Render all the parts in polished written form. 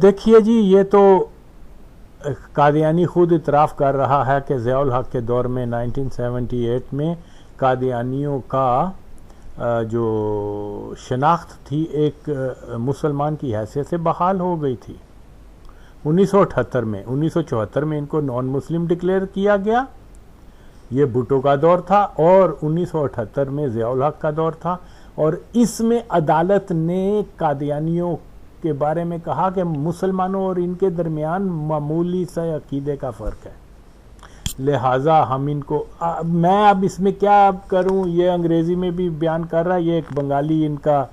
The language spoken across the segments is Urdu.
دیکھیے جی، یہ تو قادیانی خود اعتراف کر رہا ہے کہ ضیاء الحق کے دور میں 1978 میں قادیانیوں کا جو شناخت تھی ایک مسلمان کی حیثیت سے بحال ہو گئی تھی 1978 میں 1974 میں ان کو نان مسلم ڈکلیئر کیا گیا. یہ بھٹو کا دور تھا اور 1978 میں ضیاء الحق کا دور تھا، اور اس میں عدالت نے قادیانیوں کے بارے میں کہا کہ مسلمانوں اور ان کے درمیان معمولی سا عقیدے کا فرق ہے، لہٰذا ہم ان کو میں اب اس میں کیا کروں، یہ انگریزی میں بھی بیان کر رہا ہے، یہ ایک بنگالی ان کا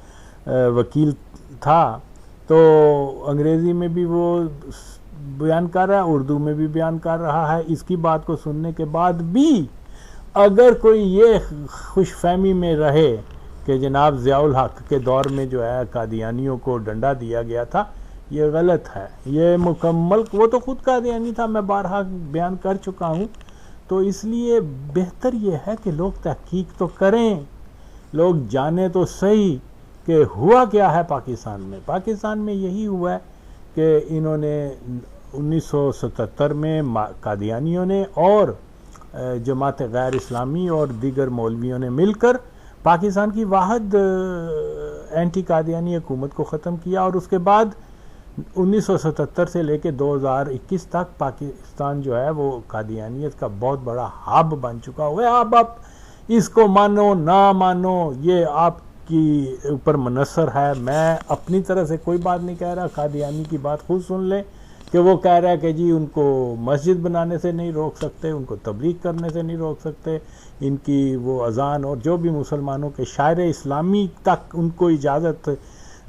وکیل تھا تو انگریزی میں بھی وہ بیان کر رہا ہے، اردو میں بھی بیان کر رہا ہے. اس کی بات کو سننے کے بعد بھی اگر کوئی یہ خوش فہمی میں رہے کہ جناب ضیاء الحق کے دور میں جو ہے قادیانیوں کو ڈنڈا دیا گیا تھا، یہ غلط ہے. یہ مکمل، وہ تو خود قادیانی تھا، میں بارہا بیان کر چکا ہوں. تو اس لیے بہتر یہ ہے کہ لوگ تحقیق تو کریں، لوگ جانیں تو صحیح کہ ہوا کیا ہے پاکستان میں. پاکستان میں یہی ہوا ہے کہ انہوں نے 1977 میں قادیانیوں نے اور جماعت غیر اسلامی اور دیگر مولویوں نے مل کر پاکستان کی واحد اینٹی قادیانی حکومت کو ختم کیا، اور اس کے بعد 1977 سے لے کے 2021 تک پاکستان جو ہے وہ قادیانیت کا بہت بڑا ہب بن چکا ہوا ہے. اب آپ اس کو مانو نہ مانو یہ آپ کی اوپر منحصر ہے. میں اپنی طرح سے کوئی بات نہیں کہہ رہا، قادیانی کی بات خود سن لیں کہ وہ کہہ رہا ہے کہ جی ان کو مسجد بنانے سے نہیں روک سکتے، ان کو تبلیغ کرنے سے نہیں روک سکتے، ان کی وہ اذان اور جو بھی مسلمانوں کے شاعر اسلامی تک ان کو اجازت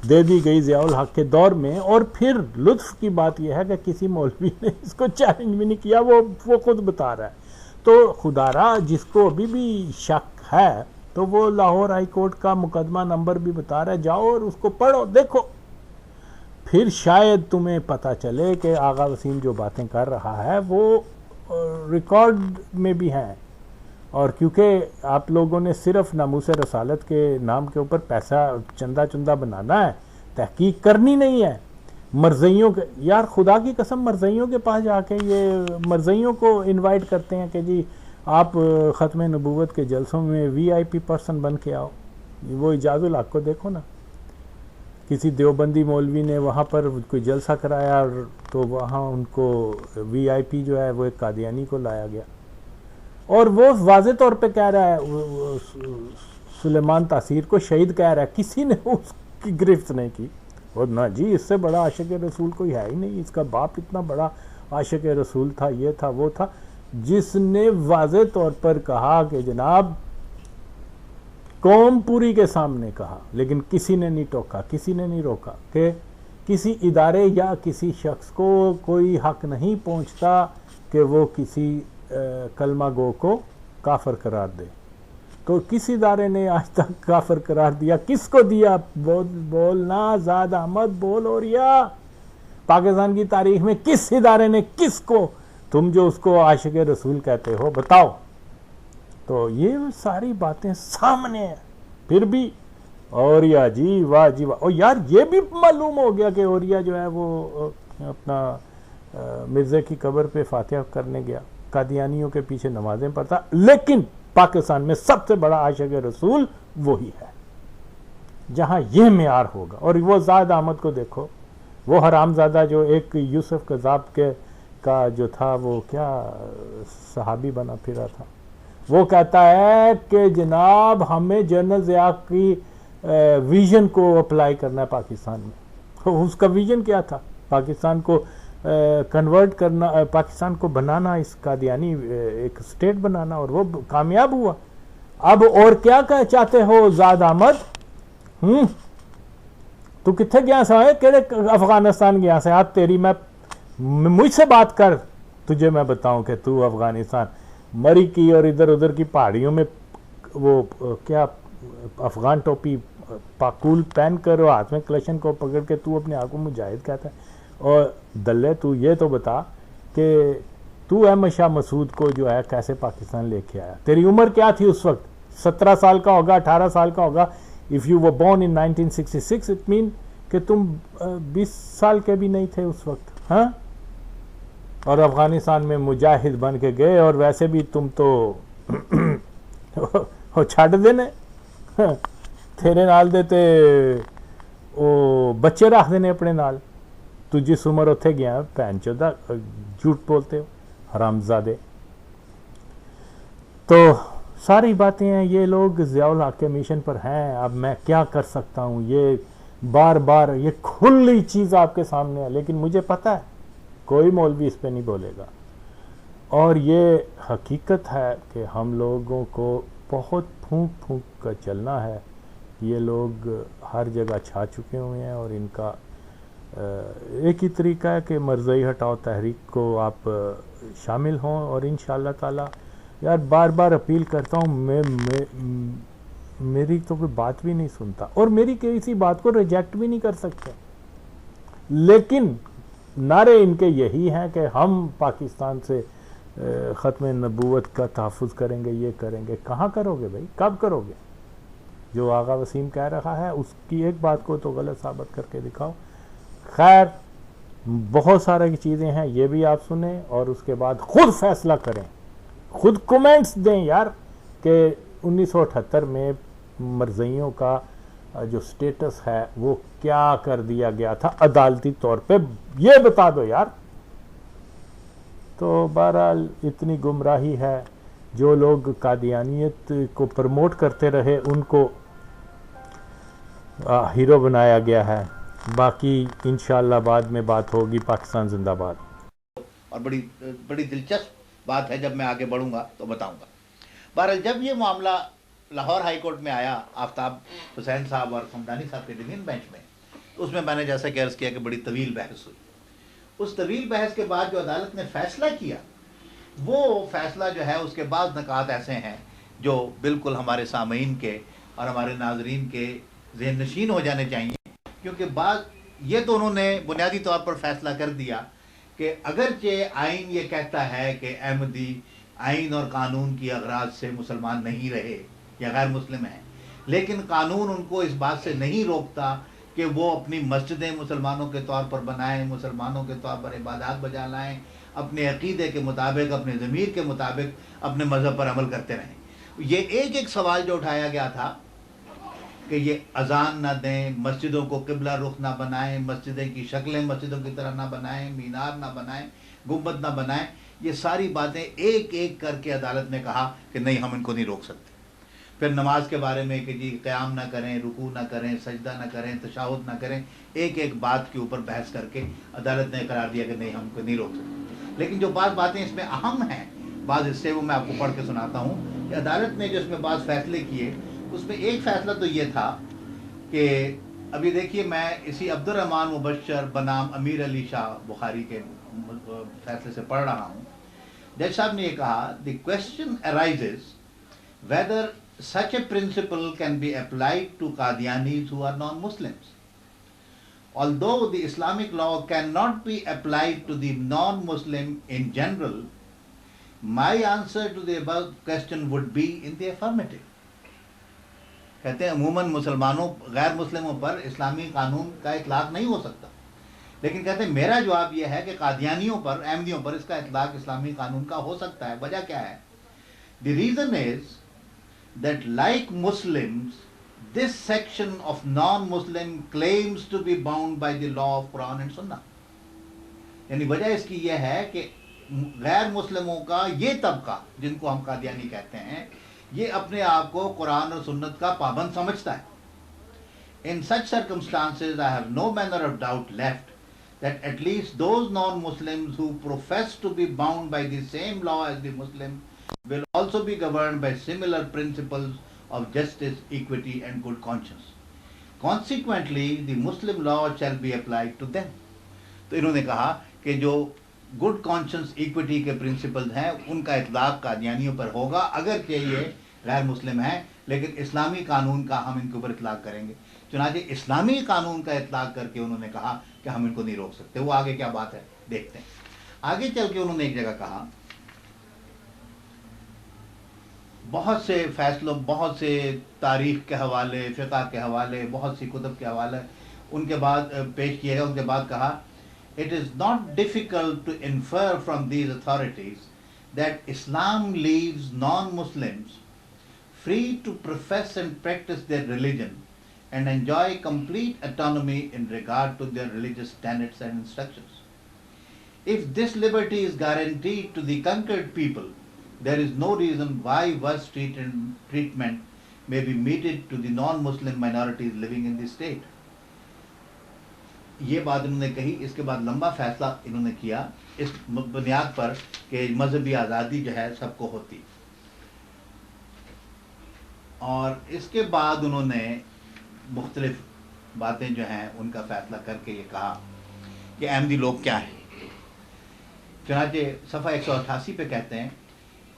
دے دی گئی ضیاء الحق کے دور میں. اور پھر لطف کی بات یہ ہے کہ کسی مولوی نے اس کو چیلنج بھی نہیں کیا، وہ خود بتا رہا ہے. تو خدا را جس کو ابھی بھی شک ہے تو وہ لاہور ہائی کورٹ کا مقدمہ نمبر بھی بتا رہا ہے، جاؤ اور اس کو پڑھو دیکھو، پھر شاید تمہیں پتہ چلے کہ آغا وسیم جو باتیں کر رہا ہے وہ ریکارڈ میں بھی ہیں. اور کیونکہ آپ لوگوں نے صرف ناموس رسالت کے نام کے اوپر پیسہ چندہ بنانا ہے، تحقیق کرنی نہیں ہے. مرزیوں کے یار خدا کی قسم مرزیوں کے پاس جا کے یہ مرزیوں کو انوائٹ کرتے ہیں کہ جی آپ ختم نبوت کے جلسوں میں وی آئی پی پرسن بن کے آؤ. وہ اجاز الحق کو دیکھو نا، کسی دیوبندی مولوی نے وہاں پر کوئی جلسہ کرایا تو وہاں ان کو وی آئی پی جو ہے وہ ایک قادیانی کو لایا گیا، اور وہ واضح طور پہ کہہ رہا ہے سلیمان تاثیر کو شہید کہہ رہا ہے، کسی نے اس کی گرفت نہیں کی. اور نہ جی اس سے بڑا عاشق رسول کوئی ہے ہی نہیں، اس کا باپ اتنا بڑا عاشق رسول تھا، یہ تھا وہ تھا، جس نے واضح طور پر کہا کہ جناب قوم پوری کے سامنے کہا، لیکن کسی نے نہیں ٹوکا، کسی نے نہیں روکا کہ کسی ادارے یا کسی شخص کو کوئی حق نہیں پہنچتا کہ وہ کسی کلمہ گو کو کافر قرار دے. تو کس ادارے نے آج تک کافر قرار دیا؟ کس کو دیا؟ بولنا زاد احمد بول. اور یا پاکستان کی تاریخ میں کس ادارے نے کس کو، تم جو اس کو عاشق رسول کہتے ہو، بتاؤ. تو یہ ساری باتیں سامنے ہیں. پھر بھی اوریا جی واہ جی واہ. اور یار یہ بھی معلوم ہو گیا کہ اوریا جو ہے وہ اپنا مرزا کی قبر پہ فاتحہ کرنے گیا، قادیانیوں کے پیچھے نمازیں پڑھتا، لیکن پاکستان میں سب سے بڑا عاشق رسول وہی ہے جہاں یہ معیار ہوگا. اور وہ زاد احمد کو دیکھو، وہ حرام زادہ جو ایک یوسف قذاب کا جو تھا وہ کیا صحابی بنا پھرا تھا، وہ کہتا ہے کہ جناب ہمیں جنرل ضیاء کی ویژن کو اپلائی کرنا ہے پاکستان میں. اس کا ویژن کیا تھا؟ پاکستان کو کنورٹ کرنا، پاکستان کو بنانا، اس قادیانی ایک سٹیٹ بنانا، اور وہ کامیاب ہوا. اب اور کیا چاہتے ہو زاد احمد؟ تو کتنے گیا سا ہے؟ کہڑے افغانستان گیا سا؟ آج تیری میں مجھ سے بات کر، تجھے میں بتاؤں کہ تو افغانستان مری کی اور ادھر ادھر کی پہاڑیوں میں وہ کیا افغان ٹوپی پاکول پہن کر اور ہاتھ میں کلشن کو پکڑ کے تو اپنے آپ کو مجاہد کہتا ہے. اور دلے تو یہ تو بتا کہ تو احمد شاہ مسعود کو جو ہے کیسے پاکستان لے کے آیا؟ تیری عمر کیا تھی اس وقت؟ 17 سال کا ہوگا، 18 سال کا ہوگا. If you were born in 1966 it means کہ تم 20 سال کے بھی نہیں تھے اس وقت، ہاں، اور افغانستان میں مجاہد بن کے گئے، اور ویسے بھی تم تو چھڈ دینے، تیرے نال دے تے وہ بچے رکھ دینے اپنے نال، تو جس عمر اتھے گیا بہن چودہ جھوٹ بولتے ہو حرامزادے۔ تو ساری باتیں ہیں، یہ لوگ ضیاء الحق کے مشن پر ہیں۔ اب میں کیا کر سکتا ہوں، یہ بار بار یہ کھلی چیز آپ کے سامنے ہے، لیکن مجھے پتہ ہے کوئی مولوی اس پہ نہیں بولے گا، اور یہ حقیقت ہے کہ ہم لوگوں کو بہت پھونک پھونک کر چلنا ہے۔ یہ لوگ ہر جگہ چھا چکے ہوئے ہیں، اور ان کا ایک ہی طریقہ ہے کہ مرزائی ہٹاؤ تحریک کو آپ شامل ہوں، اور انشاءاللہ تعالی یار بار بار اپیل کرتا ہوں، میری تو کوئی بات بھی نہیں سنتا، اور میری کسی بات کو ریجیکٹ بھی نہیں کر سکتے، لیکن نعرے ان کے یہی ہیں کہ ہم پاکستان سے ختم نبوت کا تحفظ کریں گے، یہ کریں گے۔ کہاں کرو گے بھائی، کب کرو گے؟ جو آغا وسیم کہہ رہا ہے اس کی ایک بات کو تو غلط ثابت کر کے دکھاؤ۔ خیر، بہت سارے چیزیں ہیں، یہ بھی آپ سنیں اور اس کے بعد خود فیصلہ کریں، خود کومنٹس دیں یار کہ 1978 میں مرزائیوں کا جو سٹیٹس ہے وہ کیا کر دیا گیا تھا عدالتی طور پہ، یہ بتا دو یار۔ تو بہرحال اتنی گمراہی ہے، جو لوگ قادیانیت کو پروموٹ کرتے رہے ان کو ہیرو بنایا گیا ہے۔ باقی انشاءاللہ بعد میں بات ہوگی۔ پاکستان زندہ باد۔ اور بڑی دلچسپ بات ہے، جب میں آگے بڑھوں گا تو بتاؤں گا۔ بہرحال جب یہ معاملہ لاہور ہائی کورٹ میں آیا آفتاب حسین صاحب اور خمدانی صاحب کے ڈویژن بینچ میں، تو اس میں میں نے جیسا کہ عرض کیا کہ بڑی طویل بحث ہوئی۔ اس طویل بحث کے بعد جو عدالت نے فیصلہ کیا، وہ فیصلہ جو ہے اس کے بعض نکات ایسے ہیں جو بالکل ہمارے سامعین کے اور ہمارے ناظرین کے ذہن نشین ہو جانے چاہیے، کیونکہ بعض یہ تو انہوں نے بنیادی طور پر فیصلہ کر دیا کہ اگرچہ آئین یہ کہتا ہے کہ احمدی آئین اور قانون کی اغراض سے مسلمان نہیں رہے یا غیر مسلم ہیں، لیکن قانون ان کو اس بات سے نہیں روکتا کہ وہ اپنی مسجدیں مسلمانوں کے طور پر بنائیں، مسلمانوں کے طور پر عبادات بجا لائیں، اپنے عقیدے کے مطابق، اپنے ضمیر کے مطابق اپنے مذہب پر عمل کرتے رہیں۔ یہ ایک ایک سوال جو اٹھایا گیا تھا کہ یہ اذان نہ دیں، مسجدوں کو قبلہ رخ نہ بنائیں، مسجدیں کی شکلیں مسجدوں کی طرح نہ بنائیں، مینار نہ بنائیں، گنبد نہ بنائیں، یہ ساری باتیں ایک ایک کر کے عدالت نے کہا کہ نہیں، ہم ان کو نہیں روک سکتے۔ پھر نماز کے بارے میں کہ جی قیام نہ کریں، رکوع نہ کریں، سجدہ نہ کریں، تشہد نہ کریں، ایک ایک بات کے اوپر بحث کر کے عدالت نے قرار دیا کہ نہیں، ہم کو نہیں روک سکتے۔ لیکن جو بعض باتیں اس میں اہم ہیں، بعض حصے وہ میں آپ کو پڑھ کے سناتا ہوں کہ عدالت نے جو اس میں بعض فیصلے کیے، اس میں ایک فیصلہ تو یہ تھا کہ ابھی دیکھیے میں اسی عبد الرحمن مبشر بنام امیر علی شاہ بخاری کے فیصلے سے پڑھ رہا ہوں۔ جج صاحب نے یہ کہا، the question arises whether such a principle can be applied to Qadianis who are non-Muslims. Although the Islamic law cannot be applied to the non-Muslim in general, my answer to the above question would be in the affirmative. کہتے ہیں عموماً مسلمانوں غیر مسلموں پر اسلامی قانون کا اطلاق نہیں ہو سکتا، لیکن کہتے ہیں میرا جواب یہ ہے کہ قادیانیوں پر، احمدیوں پر اس کا اطلاق اسلامی قانون کا ہو سکتا ہے۔ وجہ کیا ہے؟ The reason is that like Muslims, this section of non-Muslim claims to be bound by the law of Quran and Sunnah. یعنی وجہ اس کی یہ ہے کہ غیر مسلموں کا یہ طبقہ جن کو ہم قادیانی کہتے ہیں، یہ اپنے آپ کو قرآن اور سنت کا پابند سمجھتا ہے۔ In such circumstances, I have no manner of doubt left that at least those non-Muslims who profess to be bound by the same law as the Muslims will also be governed by similar principles of justice, equity and good conscience. Consequently, the Muslim law shall be applied to them. تو انہوں نے کہا کہ جو گڈ کانشنس ایکوٹی کے پرنسپلز ہیں ان کا اطلاق قادیانیوں پر ہوگا، اگرچہ یہ غیر مسلم ہیں، لیکن اسلامی قانون کا ہم ان کے اوپر اطلاق کریں گے۔ چنانچہ اسلامی قانون کا اطلاق کر کے انہوں نے کہا کہ ہم ان کو نہیں روک سکتے۔ وہ آگے کیا بات ہے دیکھتے ہیں۔ آگے چل کے انہوں نے ایک جگہ کہا، بہت سے فیصلوں، بہت سے تاریخ کے حوالے، فقہ کے حوالے، بہت سی کتب کے حوالے ان کے بعد پیش کیے گا. ان کے بعد کہا it is not difficult to infer from these authorities that Islam leaves non-Muslims free to profess and practice their religion and enjoy complete autonomy in regard to their religious tenets and instructions. If this liberty is guaranteed to the conquered people, there is no reason why worse treatment may be meted to the non-Muslim minorities living in the state. یہ بات انہوں نے کہی. اس کے بعد لمبا فیصلہ انہوں نے کیا اس بنیاد پر کہ مذہبی آزادی جو ہے سب کو ہوتی. اور اس کے بعد انہوں نے مختلف باتیں جو ہیں ان کا فیصلہ کر کے یہ کہا کہ احمدی لوگ کیا ہیں. چنانچہ صفحہ 188 پہ کہتے ہیں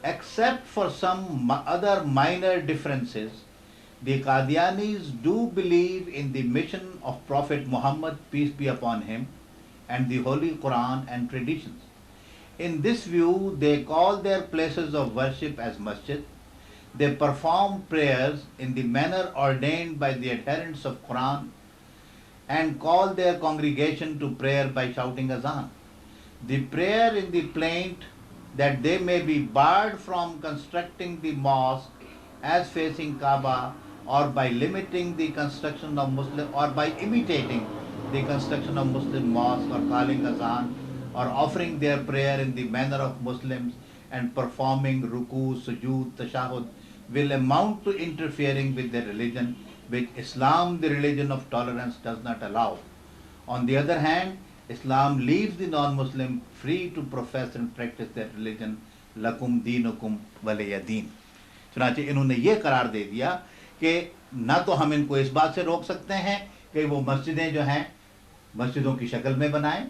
except for some other minor differences, the Qadianis do believe in the mission of Prophet Muhammad, peace be upon him, and the Holy Quran and traditions. In this view, they call their places of worship as masjid. They perform prayers in the manner ordained by the adherents of Quran and call their congregation to prayer by shouting azan. The prayer in the plaint that they may be barred from constructing the mosque as facing Kaaba, or by limiting the construction of Muslim, or by imitating the construction of Muslim mosques, or calling azan, or offering their prayer in the manner of Muslims and performing ruku, sujood, tashahud, will amount to interfering with their religion, which Islam, the religion of tolerance, does not allow. On the other hand, Islam leaves the non-Muslim free to profess and practice their religion. Lakum deenukum waliya deen. چنانچہ انہوں نے یہ قرار دے دیا کہ نہ تو ہم ان کو اس بات سے روک سکتے ہیں کہ وہ مسجدیں جو ہیں مسجدوں کی شکل میں بنائیں،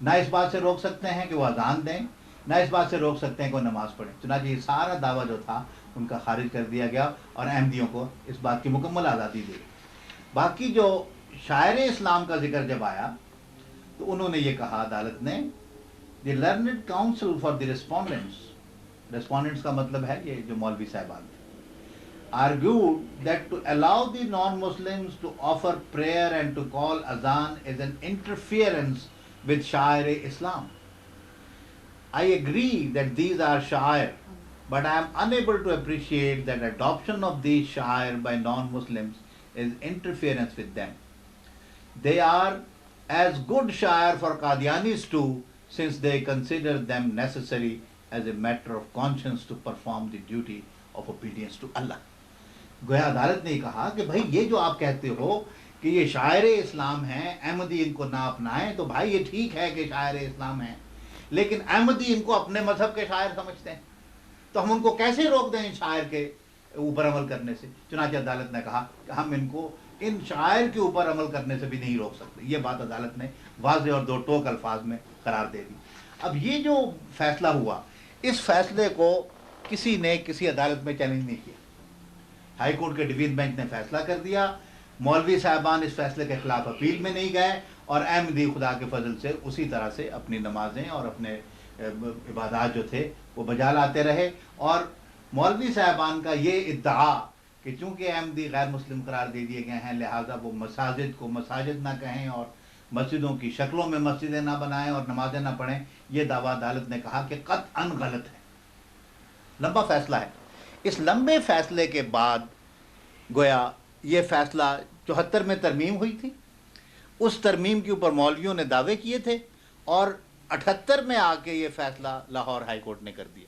نہ اس بات سے روک سکتے ہیں کہ وہ اذان دیں، نہ اس بات سے روک سکتے ہیں کہ وہ نماز پڑھیں. چنانچہ یہ سارا دعویٰ جو تھا ان کا خارج کر دیا گیا اور احمدیوں کو اس بات کی مکمل آزادی دی. باقی جو شاعر اسلام کا ذکر جب آیا تو انہوں نے یہ کہا عدالت نے the learned counsel for the respondents کا مطلب ہے یہ جو مولوی صاحبان argued that to allow the non-Muslims to offer prayer and to call azan is an interference with Sha'air Islam. I agree that these are Sha'air, but I am unable to appreciate that adoption of these Sha'air by non-Muslims is interference with them. They are as good Sha'air for Qadianis too, since they consider them necessary as a matter of conscience to perform the duty of obedience to Allah. گویا عدالت نے کہا کہ بھائی یہ جو آپ کہتے ہو کہ یہ شاعر اسلام ہیں، احمدی ان کو نہ اپنائیں، تو بھائی یہ ٹھیک ہے کہ شاعر اسلام ہیں، لیکن احمدی ان کو اپنے مذہب کے شاعر سمجھتے ہیں، تو ہم ان کو کیسے روک دیں ان شاعر کے اوپر عمل کرنے سے؟ چنانچہ عدالت نے کہا کہ ہم ان کو ان شاعر کے اوپر عمل کرنے سے بھی نہیں روک سکتے. یہ بات عدالت نے واضح اور دو ٹوک الفاظ میں قرار دے دی. اب یہ جو فیصلہ ہوا، اس فیصلے کو کسی نے کسی عدالت میں چیلنج نہیں کیا. ہائی کورٹ کے ڈویژن بینچ نے فیصلہ کر دیا، مولوی صاحبان اس فیصلے کے خلاف اپیل میں نہیں گئے، اور احمدی خدا کے فضل سے اسی طرح سے اپنی نمازیں اور اپنے عبادات جو تھے وہ بجا لاتے رہے. اور مولوی صاحبان کا یہ ادعا کہ چونکہ احمدی غیر مسلم قرار دے دیے گئے ہیں لہٰذا وہ مساجد کو مساجد نہ کہیں اور مسجدوں کی شکلوں میں مسجدیں نہ بنائیں اور نمازیں نہ پڑھیں، یہ دعویٰ عدالت نے کہا کہ قطعاً غلط ہے. لمبا فیصلہ ہے. اس لمبے فیصلے کے بعد گویا یہ فیصلہ 74 میں ترمیم ہوئی تھی، اس ترمیم کے اوپر مولویوں نے دعوے کیے تھے، اور 78 میں آ کے یہ فیصلہ لاہور ہائی کورٹ نے کر دیا.